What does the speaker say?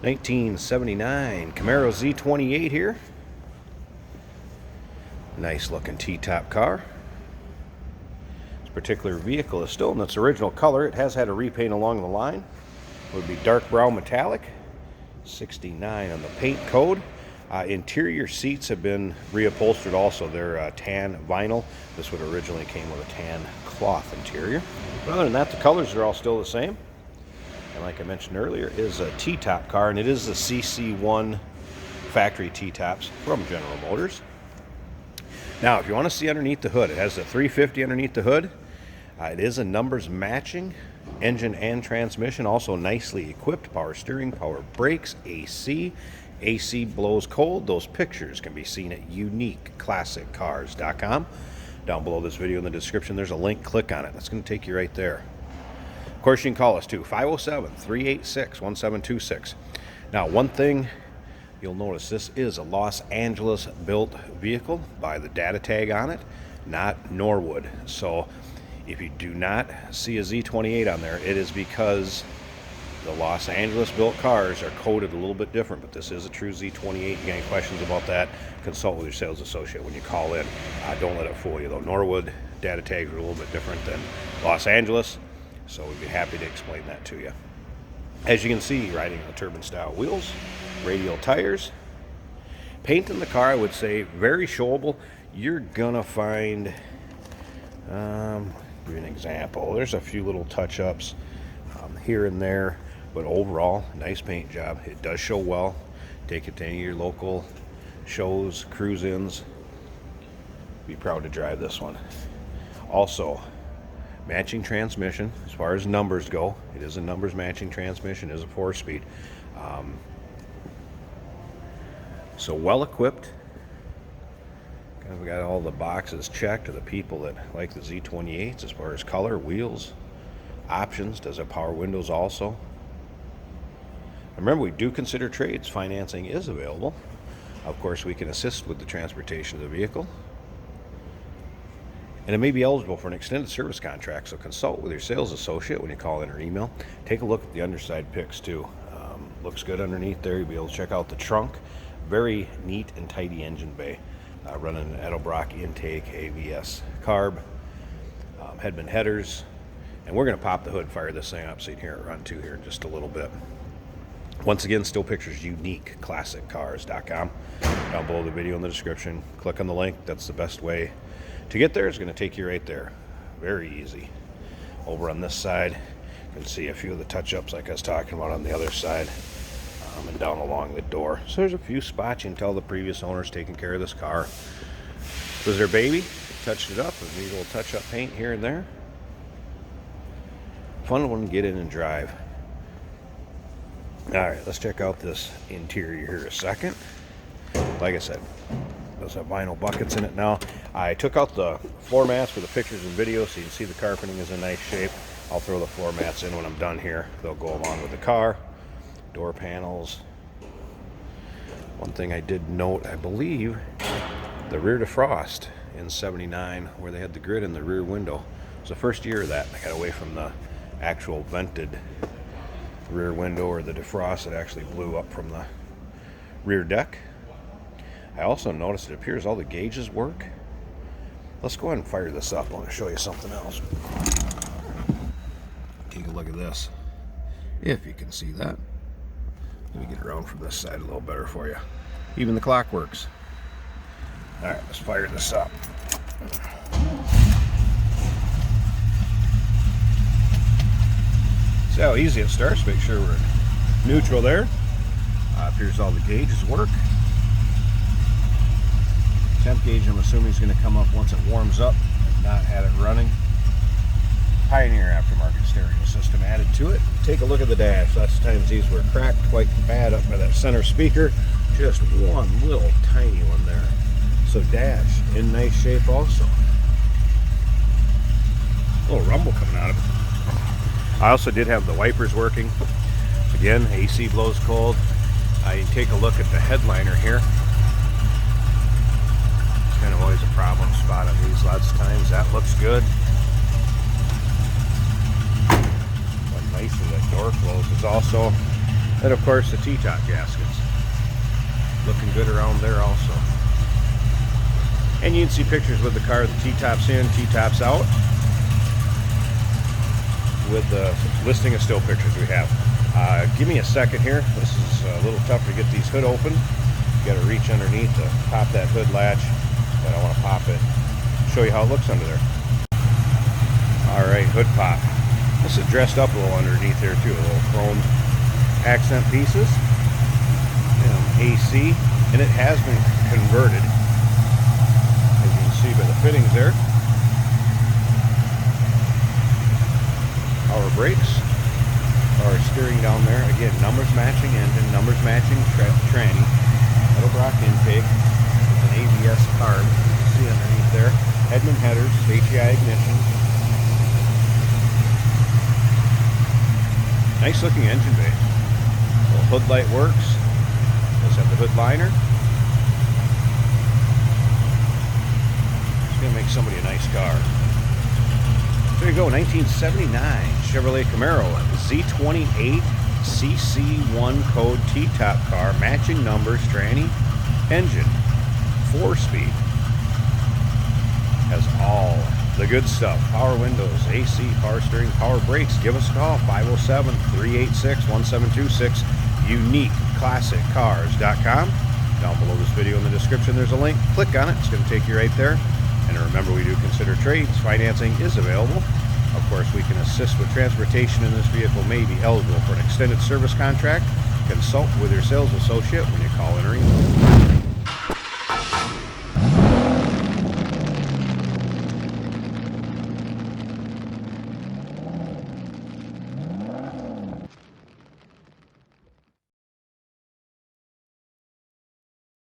1979 Camaro Z28 here. Nice looking T-top car. This particular vehicle is still in its original color. It has had a repaint along the line. It would be dark brown metallic. 69 on the paint code. Interior seats have been reupholstered also. They're tan vinyl. This would originally came with a tan cloth interior. But other than that, the colors are all still the same. And like I mentioned earlier, it is a T-top car, and it is the CC1 factory T-tops from General Motors. Now, if you want to see underneath the hood, it has the 350 underneath the hood. It is a numbers matching engine and transmission, also nicely equipped, power steering, power brakes, AC. AC blows cold. Those pictures can be seen at uniqueclassiccars.com. Down below this video in the description, there's a link. Click on it. That's going to take you right there. Of course, you can call us too, 507-386-1726. Now, one thing you'll notice, this is a Los Angeles built vehicle by the data tag on it, not Norwood. So if you do not see a Z28 on there, it is because the Los Angeles built cars are coded a little bit different, but this is a true Z28. If you got any questions about that, consult with your sales associate when you call in. Don't let it fool you though. Norwood data tags are a little bit different than Los Angeles, so we'd be happy to explain that to you. As you can see, riding on the turbine style wheels, radial tires. Paint in the car, I would say, very showable. You're gonna find, give you an example. There's a few little touch-ups here and there, but overall, nice paint job. It does show well. Take it to any of your local shows, cruise-ins. Be proud to drive this one. Also, matching transmission as far as numbers go. It is a numbers matching transmission. It is a 4-speed. So well equipped. Kind of got all the boxes checked to the people that like the Z28s as far as color, wheels, options. Does have power windows also. Remember, we do consider trades. Financing is available. Of course, we can assist with the transportation of the vehicle. And it may be eligible for an extended service contract, so consult with your sales associate when you call in or email. Take a look at the underside pics too. Looks good underneath there. You'll be able to check out the trunk. Very neat and tidy engine bay. Running an Edelbrock intake, ABS carb, Hedman headers. And we're going to pop the hood, fire this thing up so you can hear it run too here in just a little bit. Once again, still pictures, uniqueclassiccars.com. Down below the video in the description. Click on the link. That's the best way to get there. It's going to take you right there. Very easy. Over on this side, you can see a few of the touch-ups like I was talking about on the other side, and down along the door. So there's a few spots you can tell the previous owner's taking care of this car. This was their baby. Touched it up. A neat little touch-up paint here and there. Fun one to get in and drive. Alright, let's check out this interior here a second. Like I said, does have vinyl buckets in it now. I took out the floor mats for the pictures and videos so you can see the carpeting is in nice shape. I'll throw the floor mats in when I'm done here. They'll go along with the car. Door panels. One thing I did note, I believe, the rear defrost in 79 where they had the grid in the rear window. It was the first year of that. I got away from the actual vented rear window or the defrost that actually blew up from the rear deck. I also noticed it appears all the gauges work. Let's go ahead and fire this up. I want to show you something else. Take a look at this. If you can see that. Let me get around from this side a little better for you. Even the clock works. Alright, let's fire this up. See how easy it starts. Make sure we're neutral there. Appears all the gauges work. Temp gauge, I'm assuming, is going to come up once it warms up. I've not had it running. Pioneer aftermarket stereo system added to it. Take a look at the dash. Last times these were cracked quite bad up by that center speaker. Just one little tiny one there. So dash in nice shape also. A little rumble coming out of it. I also did have the wipers working. Again, AC blows cold. I take a look at the headliner here. It's kind of always a problem spot on these lots of times. That looks good. What nice that door closes also. And of course the T-top gaskets. Looking good around there also. And you can see pictures with the car, the T-tops in, T-tops out. With the listing of still pictures we have. Give me a second here. This is a little tough to get these hood open. You got to reach underneath to pop that hood latch, but I want to pop it. Show you how it looks under there. All right, hood pop. This is dressed up a little underneath there too. A little chrome accent pieces. And AC, and it has been converted, as you can see by the fittings there. Power brakes, power steering down there. Again, numbers matching engine, numbers matching tranny. Edelbrock intake with an ABS carb. See underneath there. Hedman headers, HEI ignition. Nice looking engine bay. Little hood light works. Let's have the hood liner. It's going to make somebody a nice car. There you go, 1979 Chevrolet Camaro Z28 CC1 code T-top car, matching numbers, tranny, engine, 4-speed. Has all the good stuff. Power windows, AC, power steering, power brakes. Give us a call, 507-386-1726, uniqueclassiccars.com. Down below this video in the description there's a link. Click on it, it's going to take you right there. And remember, we do consider trades. Financing is available. Of course, we can assist with transportation, and this vehicle may be eligible for an extended service contract. Consult with your sales associate when you call in or email.